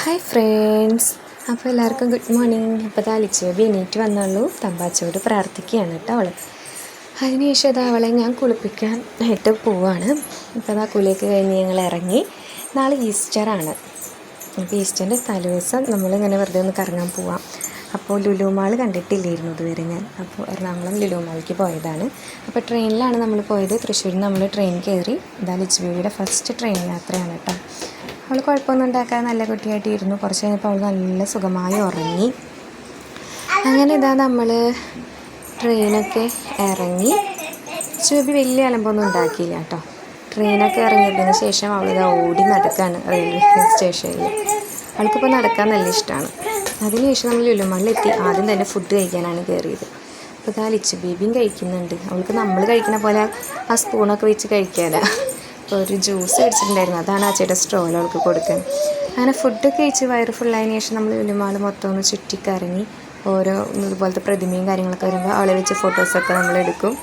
Hi friends, അപ്പോൾ എല്ലാവർക്കും good morning. അപ്പോൾ താലിച്ചോബി എണീറ്റ് വന്നുള്ളൂ. തമ്പാച്ചോട് പ്രാർത്ഥിക്കുകയാണ് കേട്ടോ അവൾ. അതിനുശേഷം അത് അവളെ ഞാൻ കുളിപ്പിക്കാൻ ആയിട്ട് പോവാണ്. ഇപ്പോൾ അതാ കുളിയൊക്കെ കഴിഞ്ഞ് ഞങ്ങൾ ഇറങ്ങി. നാളെ ഈസ്റ്ററാണ്. അപ്പോൾ ഈസ്റ്ററിൻ്റെ തലേദിവസം നമ്മളിങ്ങനെ വെറുതെ ഒന്ന് കറങ്ങാൻ പോവാം. അപ്പോൾ ലുലു മാൾ കണ്ടിട്ടില്ലായിരുന്നു ഇതുവരെ ഞാൻ. അപ്പോൾ എറണാകുളം ലുലു മാളിലേക്ക് പോയതാണ്. അപ്പോൾ ട്രെയിനിലാണ് നമ്മൾ പോയത്. തൃശ്ശൂരിൽ നമ്മൾ ട്രെയിൻ കയറി. ഇതാ ലിച്ചുബേബിയുടെ ഫസ്റ്റ് ട്രെയിൻ യാത്രയാണ് കേട്ടോ. അവൾ കുഴപ്പമൊന്നും ഉണ്ടാക്കാതെ നല്ല കുട്ടിയായിട്ട് ഇരുന്നു. കുറച്ച് കഴിഞ്ഞപ്പോൾ അവൾ നല്ല സുഖമായി ഉറങ്ങി. അങ്ങനെ ഇതാ നമ്മൾ ട്രെയിനൊക്കെ ഇറങ്ങി. ലിച്ചുബേബി വലിയ അലമ്പൊന്നും ഉണ്ടാക്കിയില്ല കേട്ടോ. ട്രെയിനൊക്കെ ഇറങ്ങിയതിന് ശേഷം അവളിതാ ഓടി നടക്കുകയാണ് റെയിൽവേ സ്റ്റേഷനിൽ. അവൾക്കിപ്പോൾ നടക്കാൻ നല്ല ഇഷ്ടമാണ്. അതിനുശേഷം നമ്മൾ ലുലുമാളിലെത്തി. ആദ്യം തന്നെ ഫുഡ് കഴിക്കാനാണ് കയറിയത്. അപ്പോൾ ഇതാ ലിച്ചുബേബിയും കഴിക്കുന്നുണ്ട്. അവൾക്ക് നമ്മൾ കഴിക്കുന്ന പോലെ ആ സ്പൂണൊക്കെ വെച്ച് കഴിക്കാനാ. അപ്പോൾ ഒരു ജ്യൂസ് കഴിച്ചിട്ടുണ്ടായിരുന്നു. അതാണ് ആ ചേട്ടൻ സ്ട്രോയിൽ അവൾക്ക് കൊടുക്കാൻ. അങ്ങനെ ഫുഡൊക്കെ കഴിച്ച് വയറ് ഫുള്ളായതിനു ശേഷം നമ്മൾ ലുലുമാൾ മൊത്തം ഒന്ന് ചുറ്റിക്കറങ്ങി. ഓരോ ഇതുപോലത്തെ പ്രതിമയും കാര്യങ്ങളൊക്കെ വരുമ്പോൾ അവളെ വെച്ച് ഫോട്ടോസൊക്കെ നമ്മളെടുക്കും.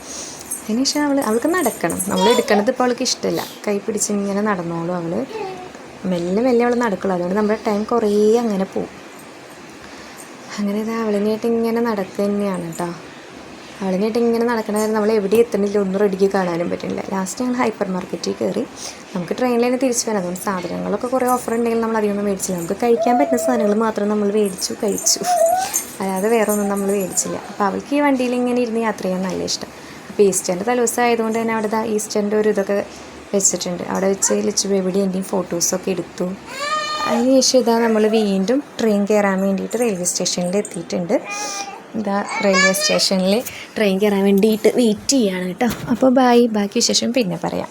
അതിനുശേഷം അവൾക്ക് നടക്കണം. നമ്മൾ എടുക്കണത് ഇപ്പോൾ അവൾക്ക് ഇഷ്ടമല്ല. കൈ പിടിച്ച് ഇങ്ങനെ നടന്നോളും. അവൾ മെല്ലെ മെല്ലെ അവൾ നടക്കുള്ളൂ. അതുകൊണ്ട് നമ്മുടെ ടൈം കുറേ അങ്ങനെ പോവും. അങ്ങനെ ഇതാ അവളിനായിട്ട് ഇങ്ങനെ നടക്കുക തന്നെയാണ് കേട്ടോ. അവളിനായിട്ട് ഇങ്ങനെ നടക്കണമായിരുന്നു. നമ്മൾ എവിടെ എത്തണില്ല, ഒന്നും റെഡിക്ക് കാണാനും പറ്റുന്നില്ല. ലാസ്റ്റ് ഞങ്ങൾ ഹൈപ്പർ മാർക്കറ്റിൽ കയറി. നമുക്ക് ട്രെയിനിൽ തന്നെ തിരിച്ചു വരാം. അതുകൊണ്ട് സാധനങ്ങളൊക്കെ കുറേ ഓഫർ ഉണ്ടെങ്കിൽ നമ്മൾ അധികമൊന്നും മേടിച്ചില്ല. നമുക്ക് കഴിക്കാൻ പറ്റുന്ന സാധനങ്ങൾ മാത്രം നമ്മൾ കഴിച്ചു. അല്ലാതെ വേറെ ഒന്നും നമ്മൾ മേടിച്ചില്ല. അപ്പോൾ അവൾക്ക് ഈ വണ്ടിയിൽ ഇങ്ങനെ ഇരുന്ന് യാത്ര ചെയ്യാൻ നല്ല ഇഷ്ടം. അപ്പോൾ ഈസ്റ്ററിൻ്റെ തലേദിവസം ആയതുകൊണ്ട് തന്നെ അവിടെ ഈസ്റ്ററിൻ്റെ ഒരു ഇതൊക്കെ വെച്ചിട്ടുണ്ട്. അവിടെ വെച്ച് ലിച്ചുബേബിയുടെ എൻ്റെയും ഫോട്ടോസൊക്കെ എടുത്തു. അതിനുശേഷം ഇതാ നമ്മൾ വീണ്ടും ട്രെയിൻ കയറാൻ വേണ്ടിയിട്ട് റെയിൽവേ സ്റ്റേഷനിൽ എത്തിയിട്ടുണ്ട്. ഇതാ റെയിൽവേ സ്റ്റേഷനിൽ ട്രെയിൻ കയറാൻ വേണ്ടിയിട്ട് വെയിറ്റ് ചെയ്യുകയാണ് കേട്ടോ. അപ്പോൾ ബാക്കി വിശേഷം പിന്നെ പറയാം.